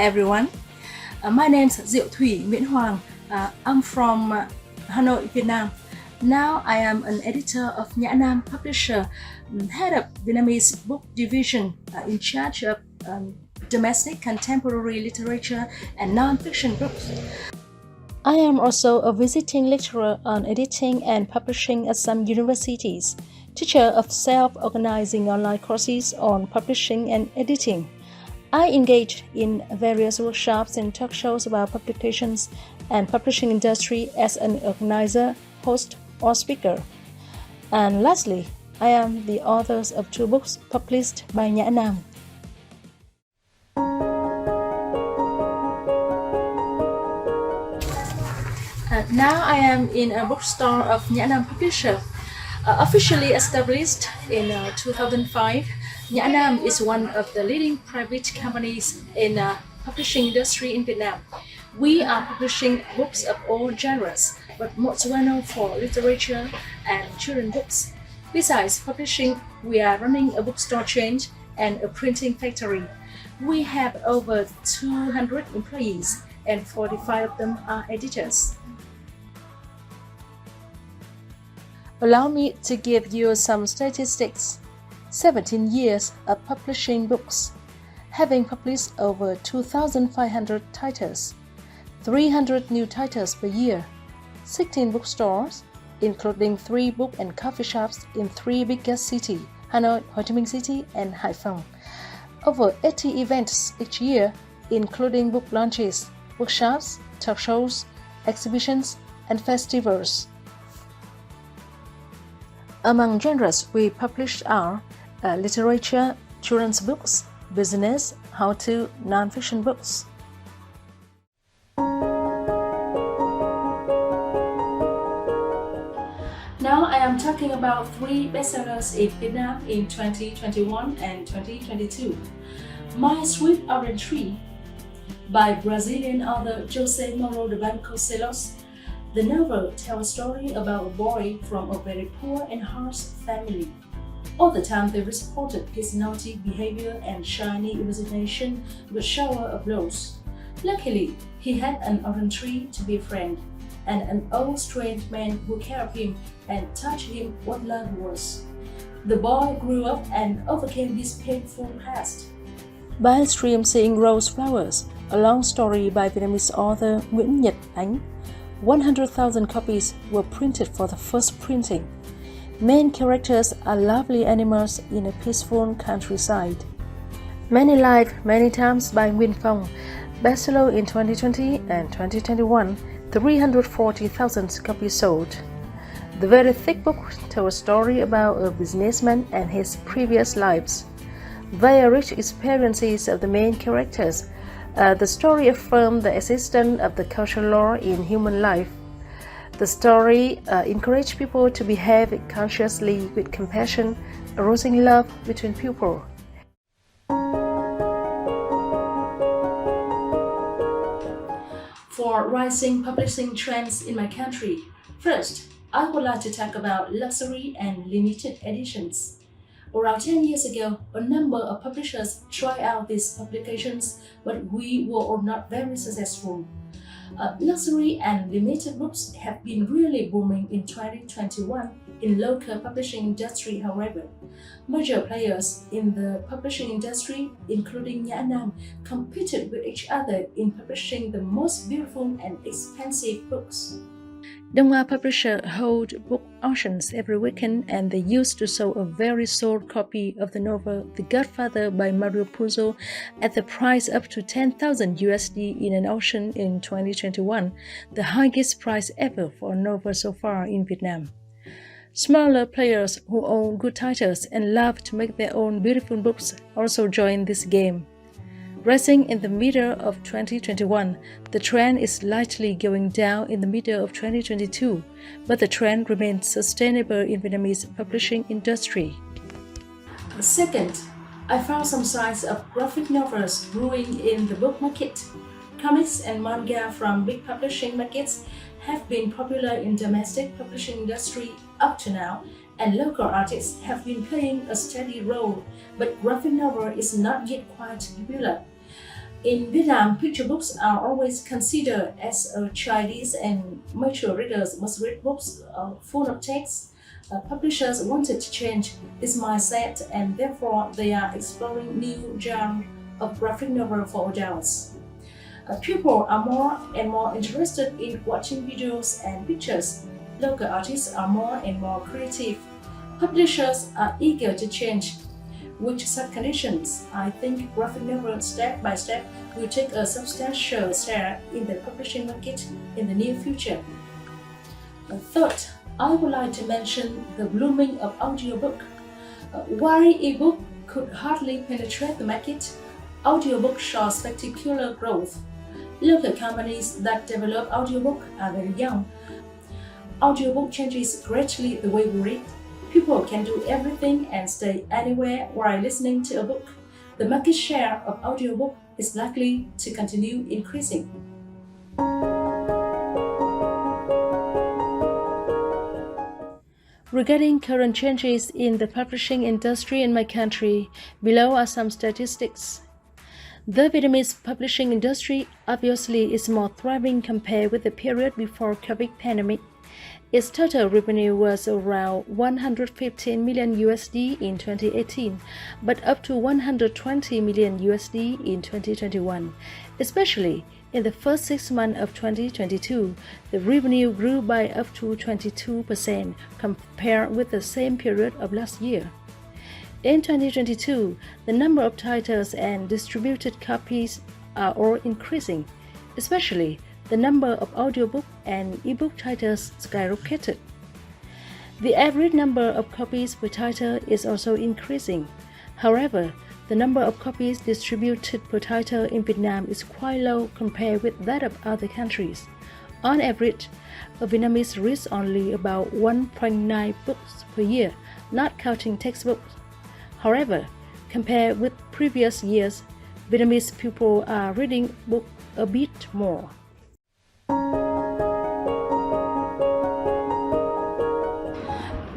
everyone. My name is Dieu Thuy Nguyen Hoang. I'm from Hanoi, Vietnam. Now I am an editor of Nhã Nam Publisher, head of Vietnamese book division, in charge of domestic contemporary literature and non-fiction books. I am also a visiting lecturer on editing and publishing at some universities, teacher of self-organizing online courses on publishing and editing. I engage in various workshops and talk shows about publications and publishing industry as an organizer, host, or speaker. And lastly, I am the author of 2 books published by Nhã Nam. Now I am in a bookstore of Nhã Nam Publisher. Officially established in 2005, Nhã Nam is one of the leading private companies in the publishing industry in Vietnam. We are publishing books of all genres, but most well known for literature and children books. Besides publishing, we are running a bookstore chain and a printing factory. We have over 200 employees, and 45 of them are editors. Allow me to give you some statistics. 17 years of publishing books, having published over 2,500 titles, 300 new titles per year, 16 bookstores, including 3 book and coffee shops in 3 biggest cities, Hanoi, Ho Chi Minh City, and Hải Phòng. Over 80 events each year, including book launches, workshops, talk shows, exhibitions, and festivals. Among genres we publish are literature, children's books, business, how-to, non-fiction books. Now I am talking about 3 bestsellers in Vietnam in 2021 and 2022. My Sweet Orange Tree by Brazilian author José Mauro de Vasconcelos. The novel tells a story about a boy from a very poor and harsh family. All the time they reported his naughty behavior and shiny imagination with shower of blows. Luckily, he had an orange tree to be a friend, and an old strange man who cared for him and taught him what love was. The boy grew up and overcame his painful past. By a stream seeing rose flowers, a long story by Vietnamese author Nguyễn Nhật Ánh. 100,000 copies were printed for the first printing. Main characters are lovely animals in a peaceful countryside. Many Life, Many Times by Nguyen Phong, bestseller in 2020 and 2021, 340,000 copies sold. The very thick book tells a story about a businessman and his previous lives. Via rich experiences of the main characters, the story affirms the existence of the cultural law in human life. The story encourages people to behave consciously with compassion, arousing love between people. For rising publishing trends in my country, first, I would like to talk about luxury and limited editions. Around 10 years ago, a number of publishers tried out these publications, but we were all not very successful. Luxury and limited books have been really booming in 2021 in local publishing industry. However, major players in the publishing industry, including Nhã Nam, competed with each other in publishing the most beautiful and expensive books. Đông Hoa Publisher hold book auctions every weekend, and they used to sell a very sold copy of the novel The Godfather by Mario Puzo at the price up to 10,000 USD in an auction in 2021, the highest price ever for a novel so far in Vietnam. Smaller players who own good titles and love to make their own beautiful books also join this game. Rising in the middle of 2021, the trend is slightly going down in the middle of 2022, but the trend remains sustainable in Vietnamese publishing industry. Second, I found some signs of graphic novels brewing in the book market. Comics and manga from big publishing markets have been popular in domestic publishing industry up to now, and local artists have been playing a steady role, but graphic novel is not yet quite popular. In Vietnam, picture books are always considered as a childish and mature readers must read books full of text. Publishers wanted to change this mindset and therefore they are exploring new genre of graphic novel for adults. People are more and more interested in watching videos and pictures. Local artists are more and more creative. Publishers are eager to change. With such conditions, I think graphic novels step by step will take a substantial share in the publishing market in the near future. Third, I would like to mention the blooming of audiobook. While ebook could hardly penetrate the market, audiobook saw spectacular growth. Local companies that develop audiobook are very young. Audiobook changes greatly the way we read. People can do everything and stay anywhere while listening to a book. The market share of audiobook is likely to continue increasing. Regarding current changes in the publishing industry in my country, below are some statistics. The Vietnamese publishing industry obviously is more thriving compared with the period before COVID pandemic. Its total revenue was around 115 million USD in 2018, but up to 120 million USD in 2021. Especially in the first 6 months of 2022, the revenue grew by up to 22% compared with the same period of last year. In 2022, the number of titles and distributed copies are all increasing, especially the number of audiobook and ebook titles skyrocketed. The average number of copies per title is also increasing. However, the number of copies distributed per title in Vietnam is quite low compared with that of other countries. On average, a Vietnamese reads only about 1.9 books per year, not counting textbooks. However, compared with previous years, Vietnamese people are reading books a bit more.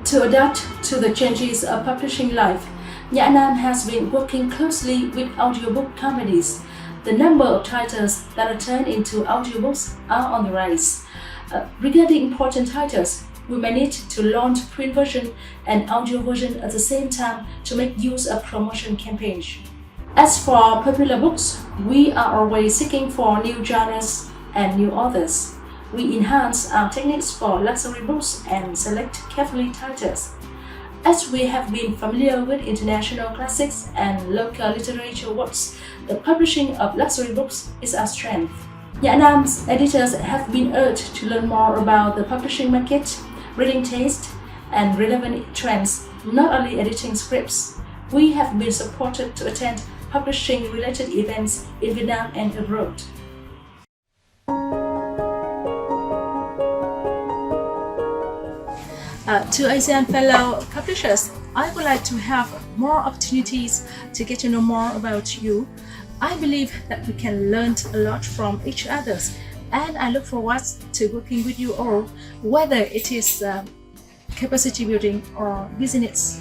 To adapt to the changes of publishing life, Nhã Nam has been working closely with audiobook companies. The number of titles that are turned into audiobooks are on the rise. Regarding important titles, we managed to launch print version and audio version at the same time to make use of promotion campaigns. As for popular books, we are always seeking for new genres and new authors. We enhance our techniques for luxury books and select carefully titles. As we have been familiar with international classics and local literature works, the publishing of luxury books is our strength. Nhã Nam's editors have been urged to learn more about the publishing market, reading taste, and relevant trends, not only editing scripts. We have been supported to attend publishing-related events in Vietnam and abroad. To ASEAN fellow publishers, I would like to have more opportunities to get to know more about you. I believe that we can learn a lot from each other, and I look forward to working with you all, whether it is capacity building or business.